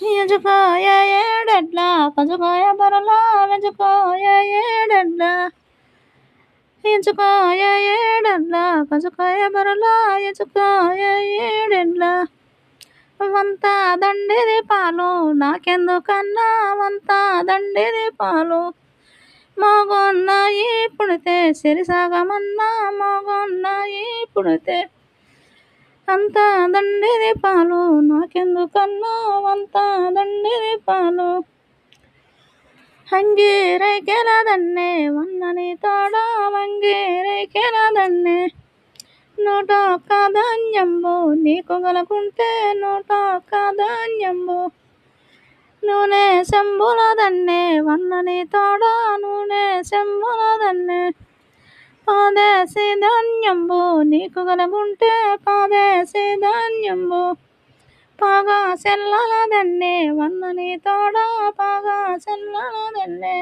ఎంచుకోయ ఏడెడ్ల పంచుకోయ బరులా వెంచుకోయ ఏడెడ్ల ఎంచుకోయ ఏడెడ్ల పంచుకోయ బరులా ఎంచుకోయ ఏడెడ్ల వంత దండిది పాలు నాకెందుకన్నా వంత దండిది పాలు మోగొన్నాయి పుడితే సిరిసాగమన్నా మోగొన్నాయి పుడితే అంత దండిది పాలు నాకెందుకన్నా వంత దండిది పాలు అంగీరైకెలదన్నే వన్నని తోడ వంగీరైకెలదన్నే 101 ధాన్యంబు నీకు గలకుంటే 101 ధాన్యంబు నూనె సెంబులదన్నే వన్నని తోడ నూనె సెంబులదన్నే పాదేసి ధాన్యంబు నీకు గలగుంటే పాదేసి ధాన్యంబు పాగా సెల్లలదన్నే వన్నని తోడ పాగా సెల్లలదన్నే